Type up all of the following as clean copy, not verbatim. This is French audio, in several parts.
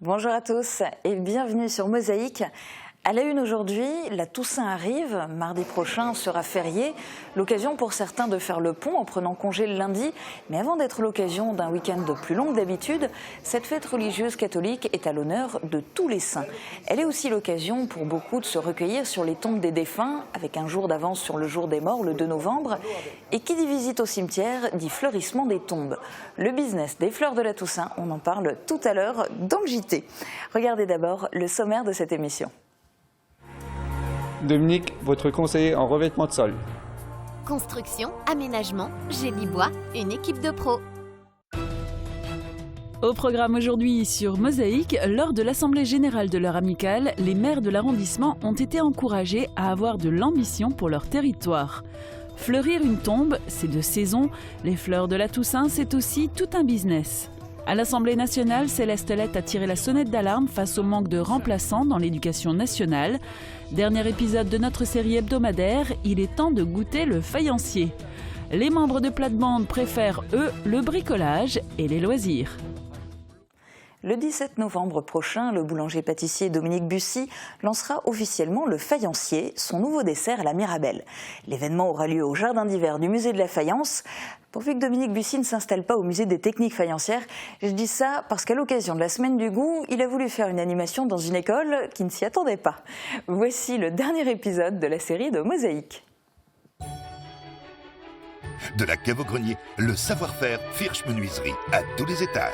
Bonjour à tous et bienvenue sur Mosaïque. À la une aujourd'hui, la Toussaint arrive, mardi prochain sera férié, l'occasion pour certains de faire le pont en prenant congé le lundi. Mais avant d'être l'occasion d'un week-end plus long que d'habitude, cette fête religieuse catholique est à l'honneur de tous les saints. Elle est aussi l'occasion pour beaucoup de se recueillir sur les tombes des défunts, avec un jour d'avance sur le jour des morts, le 2 novembre. Et qui dit visite au cimetière dit fleurissement des tombes. Le business des fleurs de la Toussaint, on en parle tout à l'heure dans le JT. Regardez d'abord le sommaire de cette émission. Dominique, votre conseiller en revêtement de sol. Construction, aménagement, génie bois, une équipe de pros. Au programme aujourd'hui sur Mosaïque, lors de l'Assemblée générale de leur amicale, les maires de l'arrondissement ont été encouragés à avoir de l'ambition pour leur territoire. Fleurir une tombe, c'est de saison. Les fleurs de la Toussaint, c'est aussi tout un business. À l'Assemblée nationale, Céleste Lett a tiré la sonnette d'alarme face au manque de remplaçants dans l'éducation nationale. Dernier épisode de notre série hebdomadaire, il est temps de goûter le faïencier. Les membres de plate-bande préfèrent, eux, le bricolage et les loisirs. Le 17 novembre prochain, le boulanger-pâtissier Dominique Bussy lancera officiellement le faïencier, son nouveau dessert à la Mirabelle. L'événement aura lieu au jardin d'hiver du musée de la faïence. Pourvu que Dominique Bussy ne s'installe pas au musée des techniques faïencières, je dis ça parce qu'à l'occasion de la semaine du goût, il a voulu faire une animation dans une école qui ne s'y attendait pas. Voici le dernier épisode de la série de Mosaïque. De la cave au grenier, le savoir-faire Firsch Menuiserie à tous les étages.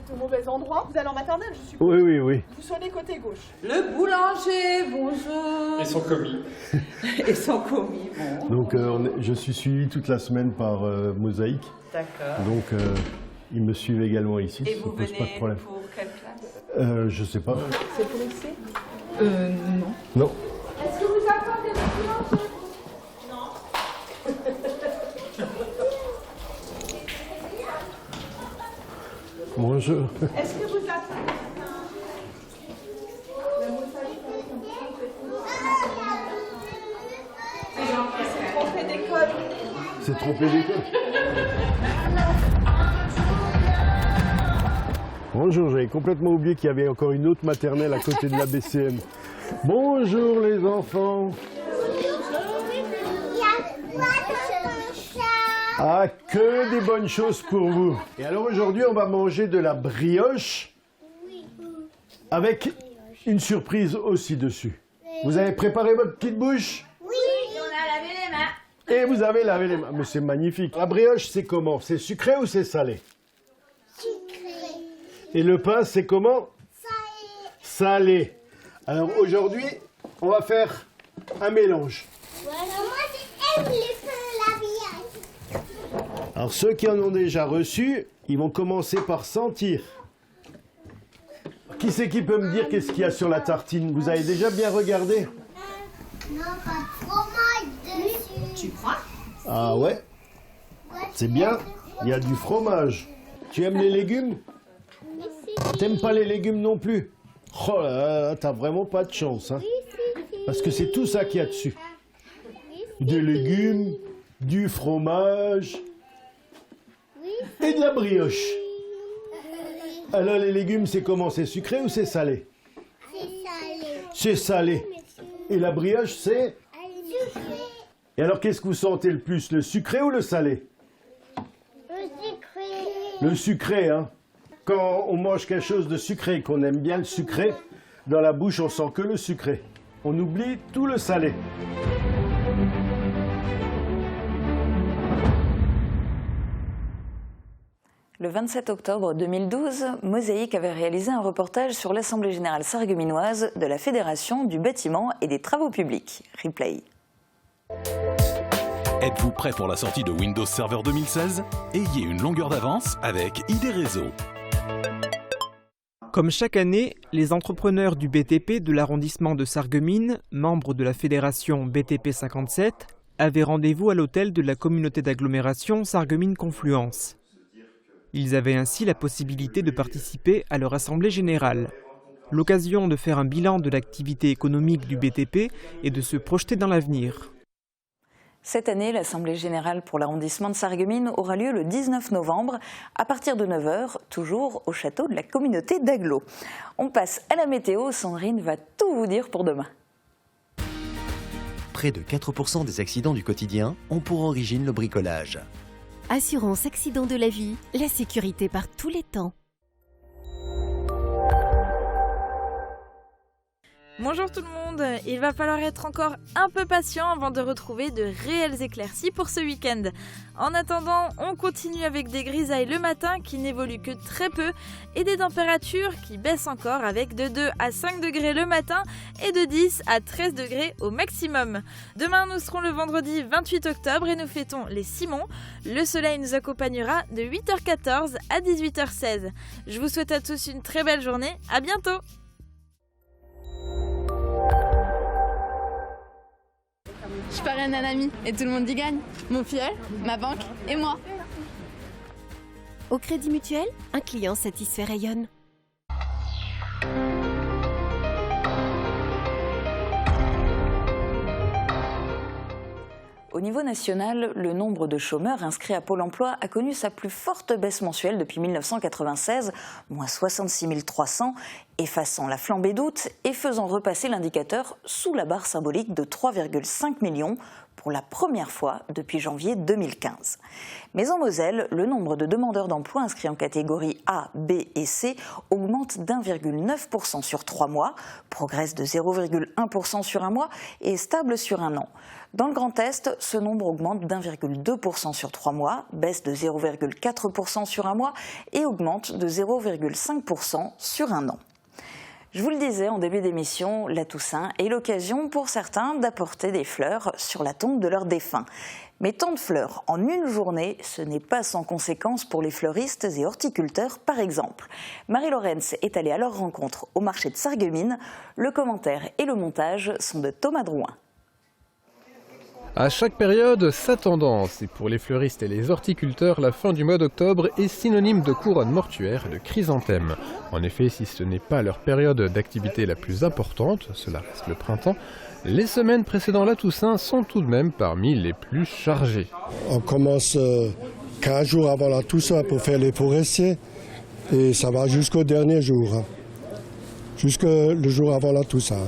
Au mauvais endroit, vous allez en maternelle, je suppose. Oui. Vous soyez côté gauche. Le boulanger, bonjour. Et son commis. Et son commis, bon. Donc je suis suivi toute la semaine par Mosaïque. D'accord. Donc ils me suivent également ici. Et ça vous pose venez pas de problème. pour quelle classe? Je sais pas. C'est pour ici? Non. Non. Est-ce que vous attendez le boulanger? Bonjour. Est-ce que vous attendez C'est trompé d'école. C'est trompé d'école. Bonjour, j'avais complètement oublié qu'il y avait encore une autre maternelle à côté de la BCM. Bonjour les enfants. Ah, que des bonnes choses pour vous. Et alors aujourd'hui, on va manger de la brioche avec une surprise aussi dessus. Vous avez préparé votre petite bouche? Oui, on a lavé les mains. Et vous avez lavé les mains. Mais c'est magnifique. La brioche, c'est comment? C'est sucré ou c'est salé? Sucré. Et le pain, c'est comment? Salé. Salé. Alors aujourd'hui, on va faire un mélange. Voilà, moi j'aime les pains labiales. Alors ceux qui en ont déjà reçu, ils vont commencer par sentir. Qui c'est qui peut me dire qu'est-ce qu'il y a sur la tartine? Vous avez déjà bien regardé? Non, pas de fromage dessus. Tu crois? Ah ouais? C'est bien, il y a du fromage. Tu aimes les légumes? T'aimes pas les légumes non plus? Oh là là, t'as vraiment pas de chance, hein? Parce que c'est tout ça qu'il y a dessus. Des légumes, du fromage et de la brioche. Alors les légumes, c'est comment? C'est sucré ou c'est salé? C'est salé. C'est salé. Et la brioche, c'est? Sucré. Et alors qu'est-ce que vous sentez le plus? Le sucré ou le salé? Le sucré. Le sucré, hein. Quand on mange quelque chose de sucré, qu'on aime bien le sucré, dans la bouche, on sent que le sucré. On oublie tout le salé. Le 27 octobre 2012, Mosaïque avait réalisé un reportage sur l'Assemblée générale sarregueminoise de la Fédération du bâtiment et des travaux publics. Replay. Êtes-vous prêt pour la sortie de Windows Server 2016? Ayez une longueur d'avance avec ID Réseau. Comme chaque année, les entrepreneurs du BTP de l'arrondissement de Sarreguemines, membres de la fédération BTP 57, avaient rendez-vous à l'hôtel de la communauté d'agglomération Sarreguemines Confluence. Ils avaient ainsi la possibilité de participer à leur assemblée générale. L'occasion de faire un bilan de l'activité économique du BTP et de se projeter dans l'avenir. Cette année, l'Assemblée générale pour l'arrondissement de Sarreguemines aura lieu le 19 novembre à partir de 9 h, toujours au château de la communauté d'Aglo. On passe à la météo, Sandrine va tout vous dire pour demain. Près de 4% des accidents du quotidien ont pour origine le bricolage. Assurance accident de la vie, la sécurité par tous les temps. Bonjour tout le monde, il va falloir être encore un peu patient avant de retrouver de réelles éclaircies pour ce week-end. En attendant, on continue avec des grisailles le matin qui n'évoluent que très peu et des températures qui baissent encore avec de 2 à 5 degrés le matin et de 10 à 13 degrés au maximum. Demain, nous serons le vendredi 28 octobre et nous fêtons les Simons. Le soleil nous accompagnera de 8h14 à 18h16. Je vous souhaite à tous une très belle journée, à bientôt! Je parraine un ami et tout le monde y gagne. Mon filleul, ma banque et moi. Au Crédit Mutuel, un client satisfait rayonne. Au niveau national, le nombre de chômeurs inscrits à Pôle emploi a connu sa plus forte baisse mensuelle depuis 1996, moins 66 300, effaçant la flambée d'août et faisant repasser l'indicateur sous la barre symbolique de 3,5 millions pour la première fois depuis janvier 2015. Mais en Moselle, le nombre de demandeurs d'emploi inscrits en catégorie A, B et C augmente d'1,9% sur 3 mois, progresse de 0,1% sur un mois et est stable sur un an. Dans le Grand Est, ce nombre augmente d'1,2% sur 3 mois, baisse de 0,4% sur un mois et augmente de 0,5% sur un an. Je vous le disais en début d'émission, la Toussaint est l'occasion pour certains d'apporter des fleurs sur la tombe de leurs défunts. Mais tant de fleurs en une journée, ce n'est pas sans conséquence pour les fleuristes et horticulteurs par exemple. Marie Laurence est allée à leur rencontre au marché de Sarreguemines. Le commentaire et le montage sont de Thomas Drouin. À chaque période, sa tendance. Et pour les fleuristes et les horticulteurs, la fin du mois d'octobre est synonyme de couronne mortuaire et de chrysanthème. En effet, si ce n'est pas leur période d'activité la plus importante, cela reste le printemps, les semaines précédant la Toussaint sont tout de même parmi les plus chargées. On commence 15 jours avant la Toussaint pour faire les forestiers et ça va jusqu'au dernier jour, jusqu'au le jour avant la Toussaint.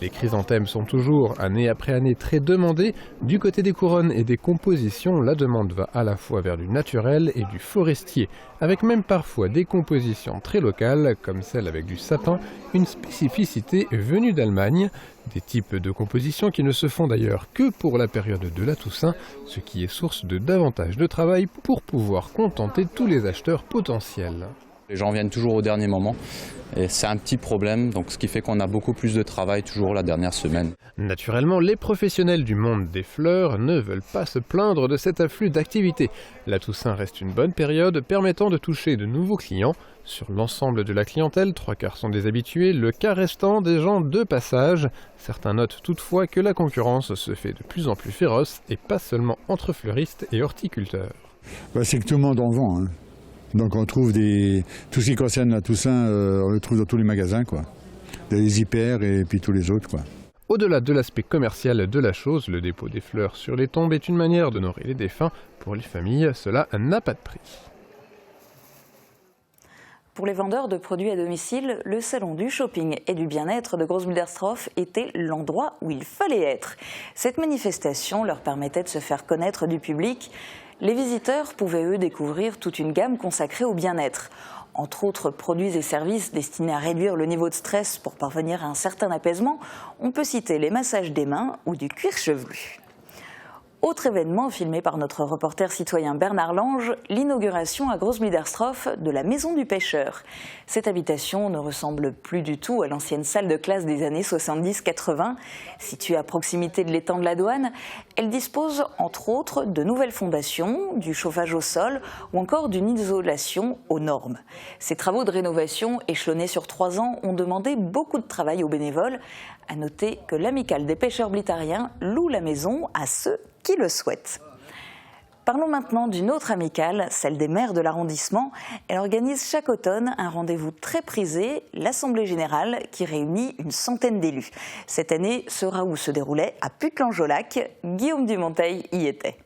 Les chrysanthèmes sont toujours, année après année, très demandés. Du côté des couronnes et des compositions, la demande va à la fois vers du naturel et du forestier, avec même parfois des compositions très locales, comme celle avec du sapin, une spécificité venue d'Allemagne. Des types de compositions qui ne se font d'ailleurs que pour la période de la Toussaint, ce qui est source de davantage de travail pour pouvoir contenter tous les acheteurs potentiels. Les gens viennent toujours au dernier moment et c'est un petit problème, donc ce qui fait qu'on a beaucoup plus de travail toujours la dernière semaine. Naturellement, les professionnels du monde des fleurs ne veulent pas se plaindre de cet afflux d'activité. La Toussaint reste une bonne période permettant de toucher de nouveaux clients. Sur l'ensemble de la clientèle, 3/4 sont des habitués, le quart restant des gens de passage. Certains notent toutefois que la concurrence se fait de plus en plus féroce et pas seulement entre fleuristes et horticulteurs. C'est que tout le monde en vend, hein. Donc on trouve tout ce qui concerne la Toussaint, on le trouve dans tous les magasins, quoi. Les hyper et puis tous les autres, quoi. Au-delà de l'aspect commercial de la chose, le dépôt des fleurs sur les tombes est une manière d'honorer les défunts. Pour les familles, cela n'a pas de prix. Pour les vendeurs de produits à domicile, le salon du shopping et du bien-être de Großmüllersdorf était l'endroit où il fallait être. Cette manifestation leur permettait de se faire connaître du public. Les visiteurs pouvaient, eux, découvrir toute une gamme consacrée au bien-être. Entre autres produits et services destinés à réduire le niveau de stress pour parvenir à un certain apaisement, on peut citer les massages des mains ou du cuir chevelu. Autre événement filmé par notre reporter citoyen Bernard Lange, l'inauguration à Großmüllersdorf de la Maison du Pêcheur. Cette habitation ne ressemble plus du tout à l'ancienne salle de classe des années 70-80. Située à proximité de l'étang de la Douane, elle dispose entre autres de nouvelles fondations, du chauffage au sol ou encore d'une isolation aux normes. Ces travaux de rénovation échelonnés sur 3 ans ont demandé beaucoup de travail aux bénévoles. À noter que l'amicale des pêcheurs blittariens loue la maison à ceux qui le souhaitent. Parlons maintenant d'une autre amicale, celle des maires de l'arrondissement. Elle organise chaque automne un rendez-vous très prisé, l'Assemblée Générale, qui réunit une centaine d'élus. Cette année, ce raout se déroulait à Putelange-au-Lac. Guillaume Dumonteil y était.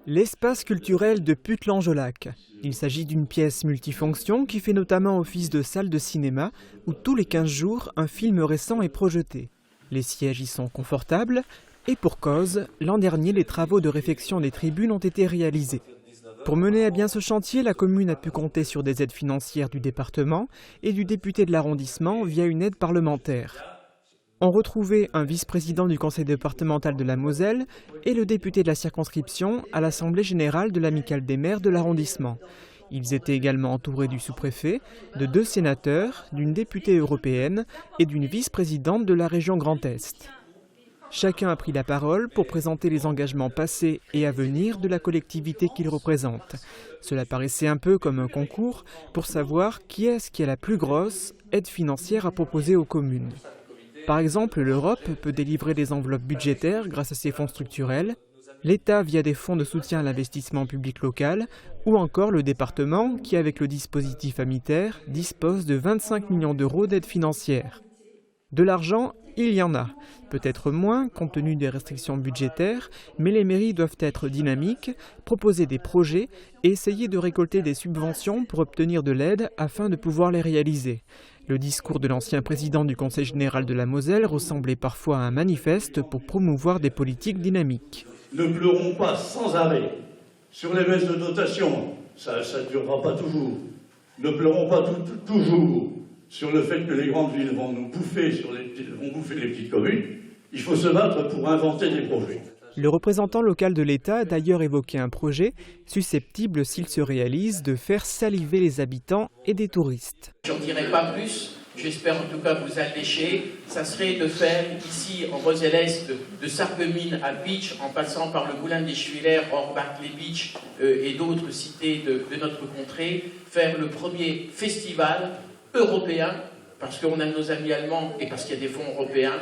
L'espace culturel de Putelange-au-Lac. Il s'agit d'une pièce multifonction qui fait notamment office de salle de cinéma où tous les 15 jours, un film récent est projeté. Les sièges y sont confortables et pour cause, l'an dernier, les travaux de réfection des tribunes ont été réalisés. Pour mener à bien ce chantier, la commune a pu compter sur des aides financières du département et du député de l'arrondissement via une aide parlementaire. On retrouvait un vice-président du conseil départemental de la Moselle et le député de la circonscription à l'Assemblée générale de l'amicale des maires de l'arrondissement. Ils étaient également entourés du sous-préfet, de 2 sénateurs, d'une députée européenne et d'une vice-présidente de la région Grand Est. Chacun a pris la parole pour présenter les engagements passés et à venir de la collectivité qu'il représente. Cela paraissait un peu comme un concours pour savoir qui est-ce qui a la plus grosse aide financière à proposer aux communes. Par exemple, l'Europe peut délivrer des enveloppes budgétaires grâce à ses fonds structurels, l'État via des fonds de soutien à l'investissement public local, ou encore le département qui, avec le dispositif Amiter, dispose de 25 millions d'euros d'aide financière. De l'argent, il y en a. Peut-être moins, compte tenu des restrictions budgétaires, mais les mairies doivent être dynamiques, proposer des projets et essayer de récolter des subventions pour obtenir de l'aide afin de pouvoir les réaliser. Le discours de l'ancien président du Conseil général de la Moselle ressemblait parfois à un manifeste pour promouvoir des politiques dynamiques. Ne pleurons pas sans arrêt sur les baisses de dotation, ça ne durera pas toujours. Ne pleurons pas toujours sur le fait que les grandes villes vont nous bouffer, vont bouffer les petites communes. Il faut se battre pour inventer des projets. Le représentant local de l'État a d'ailleurs évoqué un projet susceptible, s'il se réalise, de faire saliver les habitants et des touristes. Je n'en dirai pas plus, j'espère en tout cas vous allécher. Ça serait de faire ici, en Moselle-Est, de Sarreguemines à Bitche, en passant par le Moulin des Chuillères, Orbach-les-Bitches et d'autres cités de notre contrée, faire le premier festival européen, parce qu'on a nos amis allemands et parce qu'il y a des fonds européens,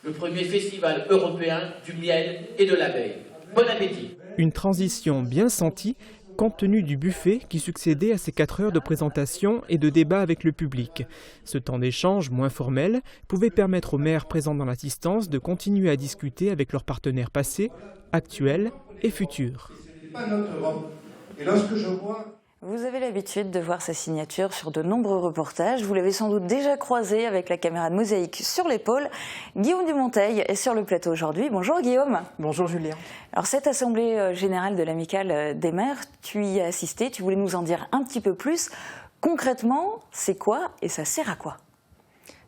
le premier festival européen du miel et de l'abeille. Bon appétit! Une transition bien sentie, compte tenu du buffet qui succédait à ces 4 heures de présentation et de débat avec le public. Ce temps d'échange moins formel pouvait permettre aux maires présents dans l'assistance de continuer à discuter avec leurs partenaires passés, actuels et futurs. C'est pas notre Europe. Et lorsque je vois... Vous avez l'habitude de voir sa signature sur de nombreux reportages. Vous l'avez sans doute déjà croisé avec la caméra de Mosaïque sur l'épaule. Guillaume Dumonteil est sur le plateau aujourd'hui. Bonjour Guillaume. Bonjour Julien. Alors cette assemblée générale de l'amicale des maires, tu y as assisté. Tu voulais nous en dire un petit peu plus. Concrètement, c'est quoi et ça sert à quoi ?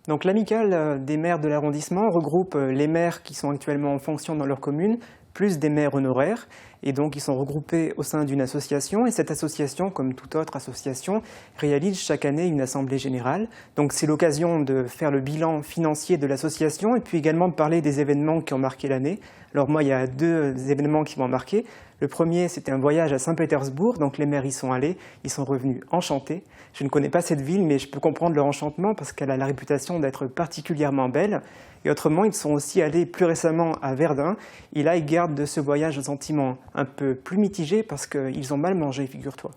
Donc l'amicale des maires de l'arrondissement regroupe les maires qui sont actuellement en fonction dans leur commune, plus des maires honoraires. Et donc ils sont regroupés au sein d'une association et cette association, comme toute autre association, réalise chaque année une assemblée générale. Donc c'est l'occasion de faire le bilan financier de l'association et puis également de parler des événements qui ont marqué l'année. Alors moi il y a 2 événements qui m'ont marqué. Le premier c'était un voyage à Saint-Pétersbourg, donc les maires y sont allés, ils sont revenus enchantés. Je ne connais pas cette ville mais je peux comprendre leur enchantement parce qu'elle a la réputation d'être particulièrement belle. Et autrement, ils sont aussi allés plus récemment à Verdun. Et là, ils gardent de ce voyage un sentiment un peu plus mitigé parce qu'ils ont mal mangé, figure-toi.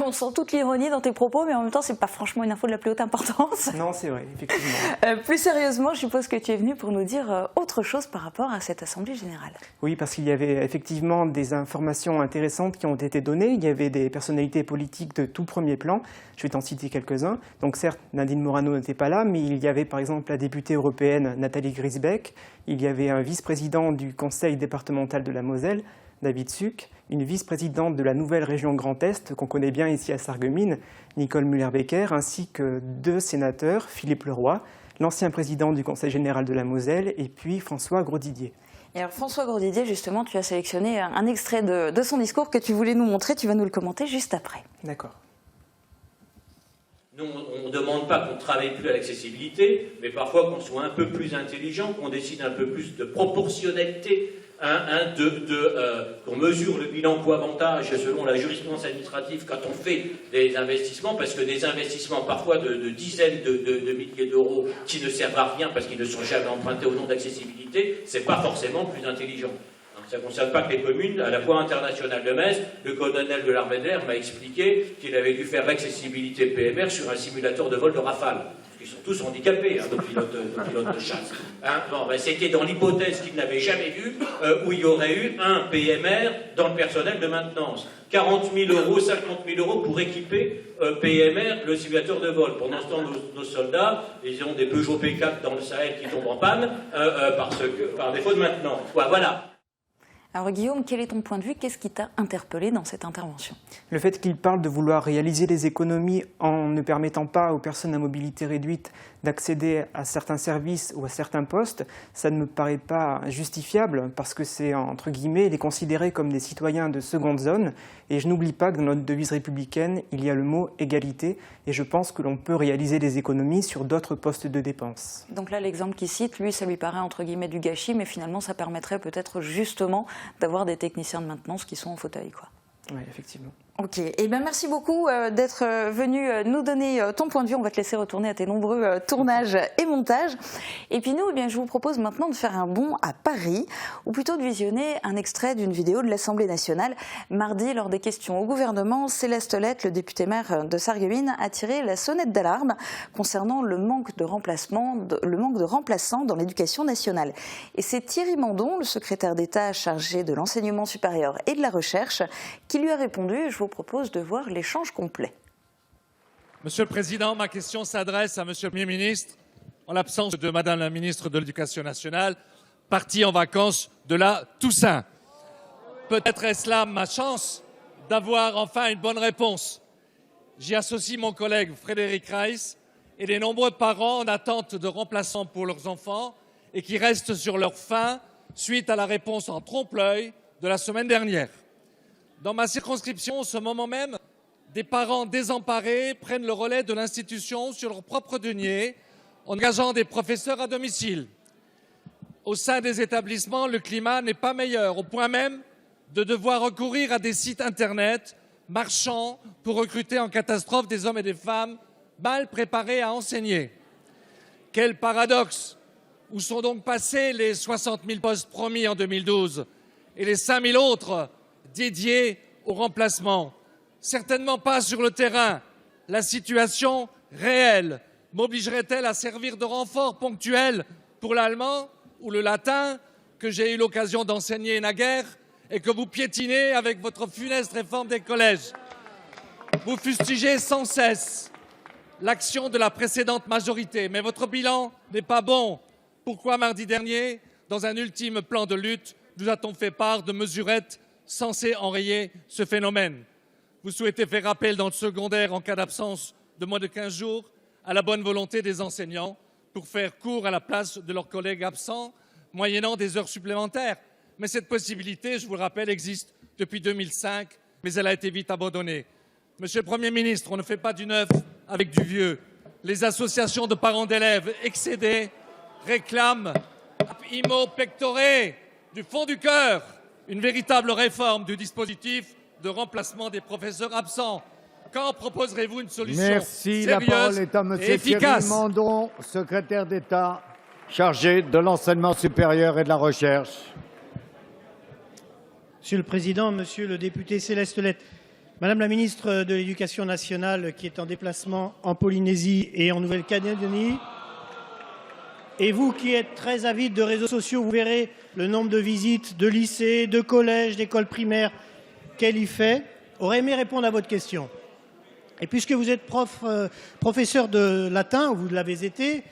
On sent toute l'ironie dans tes propos, mais en même temps, c'est pas franchement une info de la plus haute importance. Non, c'est vrai, effectivement. Plus sérieusement, je suppose que tu es venu pour nous dire autre chose par rapport à cette assemblée générale. Oui, parce qu'il y avait effectivement des informations intéressantes qui ont été données. Il y avait des personnalités politiques de tout premier plan. Je vais t'en citer quelques-uns. Donc certes, Nadine Morano n'était pas là, mais il y avait par exemple la députée européenne Nathalie Griesbeck. Il y avait un vice-président du conseil départemental de la Moselle, David Suc, une vice-présidente de la nouvelle région Grand Est, qu'on connaît bien ici à Sarreguemines, Nicole Muller-Becker, ainsi que 2 sénateurs, Philippe Leroy, l'ancien président du Conseil général de la Moselle, et puis François Grosdidier. Et alors François Grosdidier, justement, tu as sélectionné un extrait de son discours que tu voulais nous montrer, tu vas nous le commenter juste après. D'accord. Nous, on ne demande pas qu'on ne travaille plus à l'accessibilité, mais parfois qu'on soit un peu plus intelligent, qu'on décide un peu plus de proportionnalité, qu'on mesure le bilan coût-avantage selon la jurisprudence administrative quand on fait des investissements, parce que des investissements parfois de dizaines de milliers d'euros qui ne servent à rien parce qu'ils ne sont jamais empruntés au nom d'accessibilité, c'est pas forcément plus intelligent. Donc, ça ne concerne pas que les communes. À la fois internationale de Metz, le colonel de l'armée de l'air m'a expliqué qu'il avait dû faire l'accessibilité PMR sur un simulateur de vol de Rafale. Ils sont tous handicapés, nos pilotes de chasse. Bon, ben, c'était dans l'hypothèse qu'ils n'avaient jamais vu, où il y aurait eu un PMR dans le personnel de maintenance. 40 000 €, 50 000 € pour équiper PMR, le simulateur de vol. Pendant ce temps, nos soldats, ils ont des Peugeot P4 dans le Sahel qui tombent en panne par défaut de maintenance. Voilà. Alors Guillaume, quel est ton point de vue? Qu'est-ce qui t'a interpellé dans cette intervention? Le fait qu'il parle de vouloir réaliser des économies en ne permettant pas aux personnes à mobilité réduite d'accéder à certains services ou à certains postes, ça ne me paraît pas justifiable parce que c'est, entre guillemets, les considérer comme des citoyens de seconde zone. Et je n'oublie pas que dans notre devise républicaine, il y a le mot égalité et je pense que l'on peut réaliser des économies sur d'autres postes de dépenses. Donc là, l'exemple qu'il cite, lui, ça lui paraît entre guillemets du gâchis, mais finalement, ça permettrait peut-être justement d'avoir des techniciens de maintenance qui sont en fauteuil, quoi. Oui, effectivement. Ok, eh bien merci beaucoup d'être venu nous donner ton point de vue. On va te laisser retourner à tes nombreux tournages et montages. Et puis nous, eh bien, je vous propose maintenant de faire un bond à Paris, ou plutôt de visionner un extrait d'une vidéo de l'Assemblée nationale. Mardi, lors des questions au gouvernement, Céleste Lett, le député maire de Sarreguemines, a tiré la sonnette d'alarme concernant le manque de remplacement, de remplaçants dans l'éducation nationale. Et c'est Thierry Mandon, le secrétaire d'État chargé de l'enseignement supérieur et de la recherche, qui lui a répondu. Je vous propose de voir l'échange complet. Monsieur le Président, ma question s'adresse à Monsieur le Premier ministre, en l'absence de Madame la ministre de l'Éducation nationale, partie en vacances de la Toussaint. Peut-être est-ce là ma chance d'avoir enfin une bonne réponse. J'y associe mon collègue Frédéric Reiss et les nombreux parents en attente de remplaçants pour leurs enfants et qui restent sur leur faim suite à la réponse en trompe-l'œil de la semaine dernière. Dans ma circonscription, en ce moment même, des parents désemparés prennent le relais de l'institution sur leur propre denier en engageant des professeurs à domicile. Au sein des établissements, le climat n'est pas meilleur, au point même de devoir recourir à des sites internet marchands pour recruter en catastrophe des hommes et des femmes mal préparés à enseigner. Quel paradoxe! Où sont donc passés les 60 000 postes promis en 2012 et les 5 000 autres dédiés au remplacement? Certainement pas sur le terrain. La situation réelle m'obligerait-elle à servir de renfort ponctuel pour l'allemand ou le latin que j'ai eu l'occasion d'enseigner naguère et que vous piétinez avec votre funeste réforme des collèges? Vous fustigez sans cesse l'action de la précédente majorité, mais votre bilan n'est pas bon. Pourquoi mardi dernier, dans un ultime plan de lutte, nous a-t-on fait part de mesurettes censées enrayer ce phénomène? Vous souhaitez faire appel dans le secondaire en cas d'absence de moins de 15 jours à la bonne volonté des enseignants pour faire cours à la place de leurs collègues absents, moyennant des heures supplémentaires. Mais cette possibilité, je vous le rappelle, existe depuis 2005, mais elle a été vite abandonnée. Monsieur le Premier ministre, on ne fait pas du neuf avec du vieux. Les associations de parents d'élèves excédés réclament immo pectore, du fond du cœur, une véritable réforme du dispositif de remplacement des professeurs absents. Quand proposerez-vous une solution Merci. La parole est à Monsieur efficace. Thierry Mandon, secrétaire d'État chargé de l'enseignement supérieur et de la recherche. Monsieur le Président, Monsieur le député Céleste Lett, Madame la ministre de l'Éducation nationale qui est en déplacement en Polynésie et en Nouvelle-Calédonie, et vous qui êtes très avide de réseaux sociaux, vous verrez le nombre de visites de lycées, de collèges, d'écoles primaires qu'elle y fait, aurait aimé répondre à votre question. Et puisque vous êtes professeur de latin, ou vous l'avez été,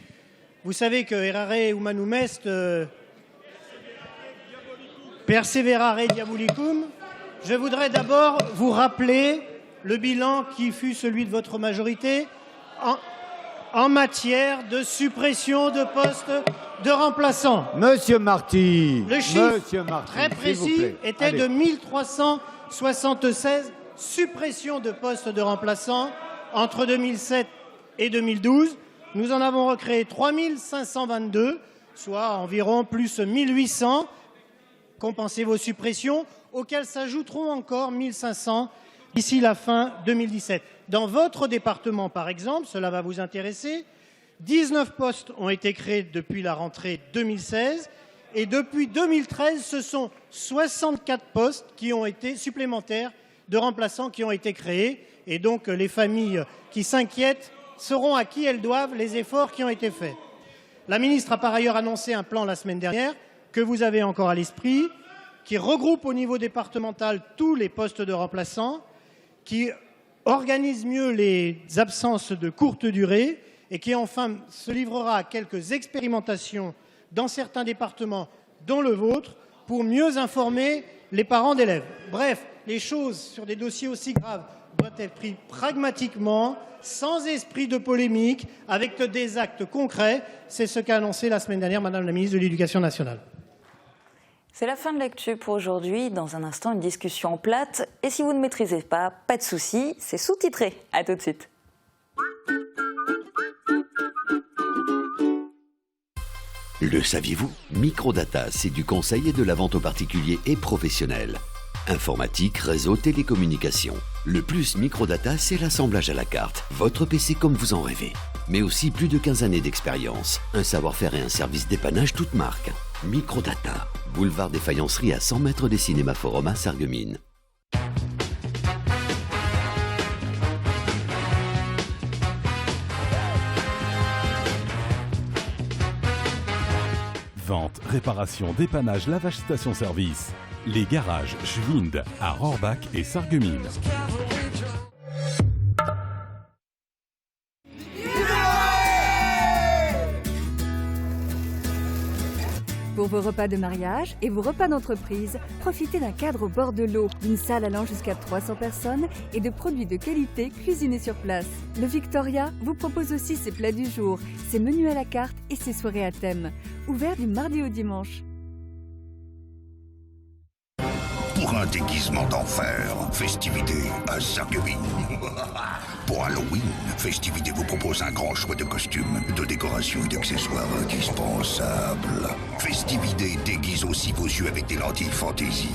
vous savez que errare humanum est, perseverare diabolicum. Je voudrais d'abord vous rappeler le bilan qui fut celui de votre majorité en matière de suppression de postes de remplaçants. Monsieur Marty. Le chiffre Marty, très précis était de 1376 suppressions de postes de remplaçants entre 2007 et 2012. Nous en avons recréé 3522, soit environ plus 1800. Compensez vos suppressions, auxquelles s'ajouteront encore 1500 d'ici la fin 2017. Dans votre département, par exemple, cela va vous intéresser, 19 postes ont été créés depuis la rentrée 2016 Et depuis 2013, ce sont 64 postes supplémentaires de remplaçants qui ont été créés. Et donc, les familles qui s'inquiètent sauront à qui elles doivent les efforts qui ont été faits. La ministre a par ailleurs annoncé un plan la semaine dernière, que vous avez encore à l'esprit, qui regroupe au niveau départemental tous les postes de remplaçants, qui organise mieux les absences de courte durée et qui enfin se livrera à quelques expérimentations dans certains départements, dont le vôtre, pour mieux informer les parents d'élèves. Bref, les choses sur des dossiers aussi graves doivent être prises pragmatiquement, sans esprit de polémique, avec des actes concrets. C'est ce qu'a annoncé la semaine dernière Madame la ministre de l'Éducation nationale. C'est la fin de l'actu pour aujourd'hui. Dans un instant, une discussion en plate. Et si vous ne maîtrisez pas de souci, c'est sous-titré. À tout de suite. Le saviez-vous? Microdata, c'est du conseil et de la vente aux particuliers et professionnels. Informatique, réseau, télécommunications. Le plus Microdata, c'est l'assemblage à la carte. Votre PC comme vous en rêvez. Mais aussi plus de 15 années d'expérience. Un savoir-faire et un service dépannage toute marque. Microdata, boulevard des Faïenceries à 100 mètres des Cinéma Forum à Sarreguemines. Vente, réparation, dépannage, lavage station-service. Les garages Schwind à Rohrbach et Sarreguemines. Pour vos repas de mariage et vos repas d'entreprise, profitez d'un cadre au bord de l'eau, d'une salle allant jusqu'à 300 personnes et de produits de qualité cuisinés sur place. Le Victoria vous propose aussi ses plats du jour, ses menus à la carte et ses soirées à thème. Ouvert du mardi au dimanche. Pour un déguisement d'enfer, Festivité à Sarreguemines. Pour Halloween, Festivité vous propose un grand choix de costumes, de décorations et d'accessoires indispensables. Festivité déguise aussi vos yeux avec des lentilles fantaisie.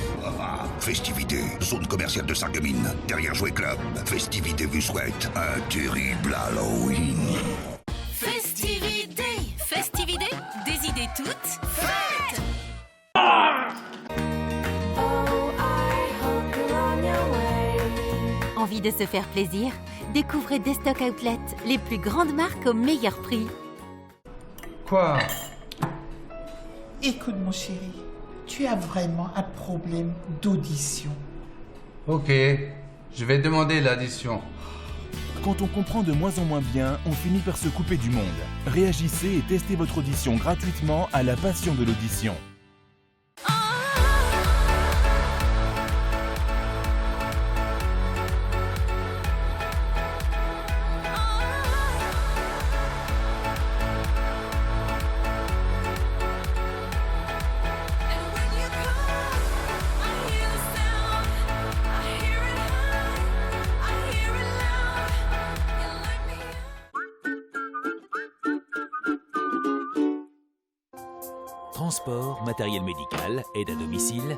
Festivité, zone commerciale de Sarreguemines, derrière Jouet Club. Festivité vous souhaite un terrible Halloween. Festivité, festivité, des idées toutes faites. Envie de se faire plaisir? Découvrez Destock Outlet, les plus grandes marques au meilleur prix. Quoi? Écoute mon chéri, tu as vraiment un problème d'audition. Ok, je vais demander l'addition. Quand on comprend de moins en moins bien, on finit par se couper du monde. Réagissez et testez votre audition gratuitement à la passion de l'audition. Transport, matériel médical, aide à domicile.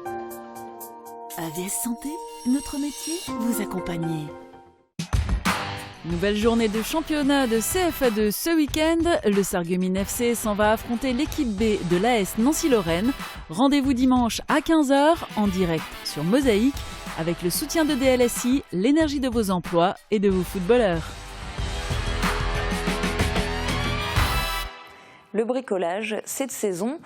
AVS Santé, notre métier, vous accompagner. Nouvelle journée de championnat de CFA2 ce week-end. Le Sarreguemines FC s'en va affronter l'équipe B de l'AS Nancy-Lorraine. Rendez-vous dimanche à 15h en direct sur Mosaïque avec le soutien de DLSI, l'énergie de vos emplois et de vos footballeurs. Le bricolage, c'est de saison.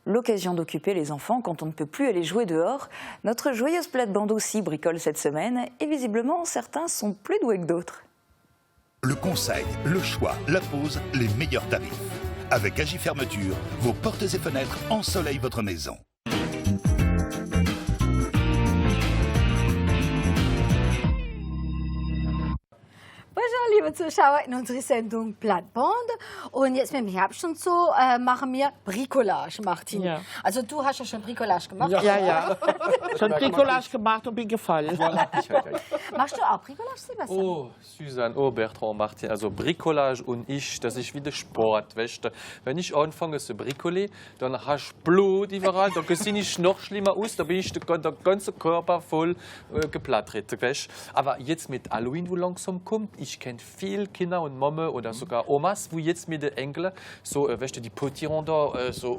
L'occasion d'occuper les enfants quand on ne peut plus aller jouer dehors. Notre joyeuse plate-bande aussi bricole cette semaine et visiblement certains sont plus doués que d'autres. Le conseil, le choix, la pose, les meilleurs tarifs. Avec Agifermeture, vos portes et fenêtres ensoleillent votre maison. Bonjour liebe Zuschauer in unserer Sendung Plattband. Und jetzt mit dem Herbst und so machen wir Bricolage, Martin. Ja. Also du hast ja schon Bricolage gemacht. Ja, ja. Schon Bricolage gemacht und bin gefallen. Machst du auch Bricolage, Sebastian? Oh, Susanne, oh Bertrand, Martin. Also Bricolage und ich, das ist wie der Sport, weißt du. Wenn ich anfange zu bricoler, dann hast du Blut überall, dann sehe ich noch schlimmer aus, da bin ich der ganze Körper voll geplattert, weißt du. Aber jetzt mit Halloween, wo langsam kommt, ich kenne viele Kinder und Mama oder sogar Omas, wo jetzt mit den Enkeln so, weißt du, die Potieren da so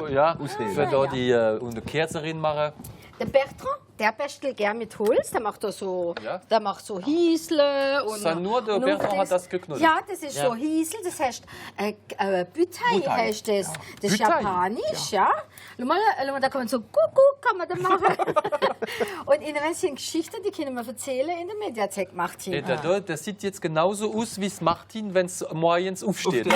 ja, für da die und die Kerzerin machen. Der Bertrand, der bastelt gerne mit Holz, der macht da so, der macht so Hiesle. Und nur der Bertrand hat das geknuddelt. Ja, das ist so Hiesel, das heißt Bütai heißt das. Das ist japanisch, ja. Schau mal, da kann man so Kuckuck kann man da machen. Und in ein bisschen Geschichten, die können wir erzählen in der Mediathek, Martin. Das sieht jetzt genauso aus wie es Martin, wenn es morgens aufsteht.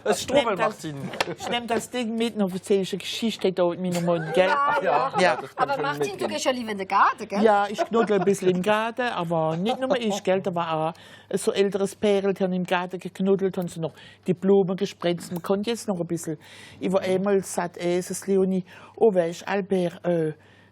Das Strubel, Martin. Ich nehme das Ding mit und erzähle eine Geschichte da mit meinem Mund, gell? Ja. Aber Martin, du gehst ja lieber in den Garten, gell? Ja, ich knuddel ein bisschen im Garten, aber nicht nur ich, gell? Da war auch so älteres Pärl, die haben im Garten geknuddelt und so noch die Blumen gespritzt. Man konnte jetzt noch ein bisschen. Ich war einmal satt, es Leonie, oh weißt, Albert,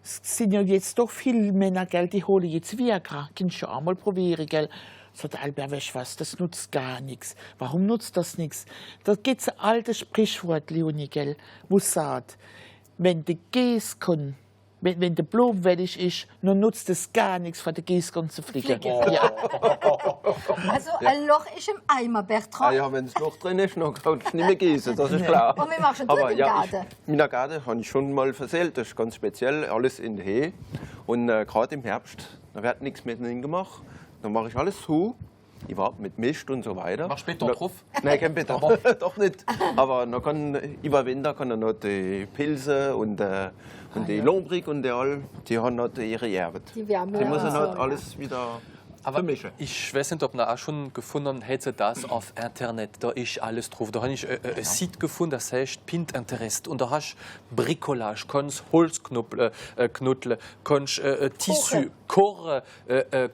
es sind ja jetzt doch viele Männer, gell? Die holen jetzt Viagra. Kannst du auch mal probieren, gell? Sagt Albert, weißt du was, das nutzt gar nichts. Warum nutzt das nichts? Da gibt es ein altes Sprichwort, Leonie, gell? Wo sagt, wenn der Gießkanne, wenn der Blumen wellig ist, dann nutzt es gar nichts, von der Gießkanne zu fliegen. Ja. Also ein Loch ist im Eimer, Bertrand. Ja, wenn das Loch drin ist, dann kannst du nicht mehr gießen, das ist klar. Und wie machst du das im Garten? In der Garten habe ich schon mal versehen, das ist ganz speziell, alles in der Höhe. Und gerade im Herbst, da wird nichts mehr drin gemacht. Dann mache ich alles zu. Ich warte mit Mist und so weiter. Machst du Beton drauf? Nein, kein Beton, doch nicht. Aber dann kann, über Winter kann dann noch die Pilze und die Lombrik und die all, die haben noch ihre Arbeit. Die müssen halt alles wieder vermischen. Ich weiß nicht, ob man auch schon gefunden hätte, das auf Internet. Da ist alles drauf. Da habe ich ein Site gefunden, das heißt Pinterest. Und da hast du Bricolage, kannst Holz knuddeln, kannst Tissu, Kochen,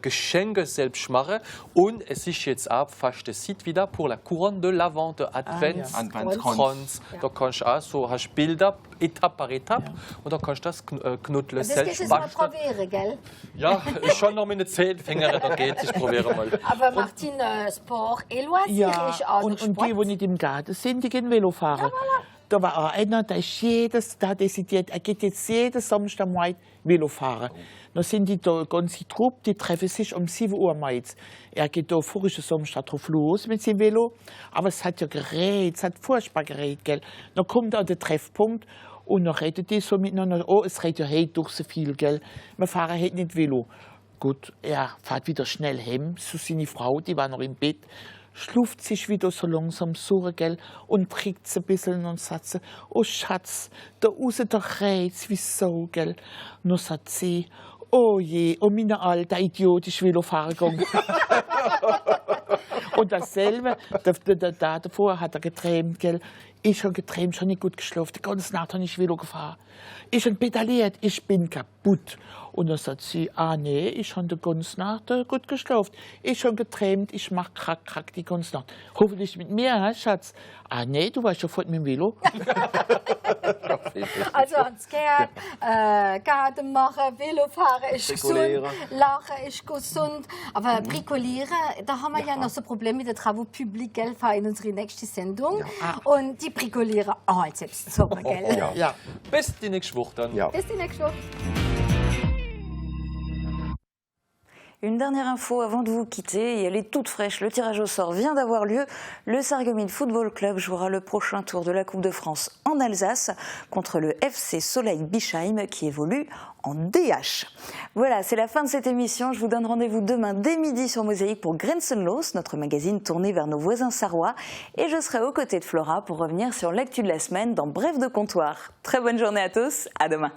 Geschenke selbst machen. Und es ist jetzt auch fast das Site wieder pour la couronne de l'Avent, Adventskranz. Da kannst du auch so, hast Bilder, Etappe par Etappe. Und da kannst du das knuddeln Das selbst kannst du mal probieren, gell? Ja, schon noch mit den Zehnfingern, da geht es. Ich probiere mal. Aber Martin, Sport et Loisir ist auch und die, die nicht im Garten sind, die gehen Velo fahren. Ja, voilà. Da war auch einer, der hat dezidiert, er geht jetzt jeden Samstagmorgen Velo fahren. Dann sind die da ganze Truppe, die treffen sich um 7 Uhr morgens. Er geht da vorigen Samstag drauf los mit seinem Velo, aber es hat ja geredet, es hat furchtbar geredet, gell. Dann kommt auch der Treffpunkt und dann redet die so miteinander, oh, es redet ja heute doch so viel, gell. Wir fahren heute nicht Velo. Gut, er fährt wieder schnell heim zu seiner Frau, die war noch im Bett, schluft sich wieder so langsam so, gell, und trägt sie ein bisschen und sagt sie, oh Schatz, da raus, da reit's, wieso, gell. Und dann sagt sie, oh je, oh meine Alte, Idiot, ich will fahren gegangen. Und dasselbe, davor hat er geträumt, gell. Ich habe geträumt, schon nicht gut geschlafen, die ganze Nacht habe ich Velo gefahren. Ich habe pedaliert, ich bin kaputt. Und dann sagt sie, nee, ich habe die ganze Nacht gut geschlafen. Ich habe geträumt, ich mache krack die ganze Nacht. Hoffentlich mit mir, Schatz. Nee, du warst sofort mit dem Velo. Also Hans-Gerd, Garten machen, Velo fahren ist gesund, Lachen ist gesund. Aber bricolieren, da haben wir ja noch so ein Problem mit den Travaux publics, gell, in unserer nächsten Sendung. Ja. Und die bricolieren auch selbst so, gell? Ja. Bis die nächste Woche dann. Ja. Bis die nächste Woche. Une dernière info avant de vous quitter, et elle est toute fraîche, le tirage au sort vient d'avoir lieu. Le Sarreguemines Football Club jouera le prochain tour de la Coupe de France en Alsace contre le FC Soleil Bischheim qui évolue en DH. Voilà, c'est la fin de cette émission. Je vous donne rendez-vous demain dès midi sur Mosaïque pour Grenzenlos, notre magazine tourné vers nos voisins sarrois. Et je serai aux côtés de Flora pour revenir sur l'actu de la semaine dans Bref de comptoir. Très bonne journée à tous, à demain.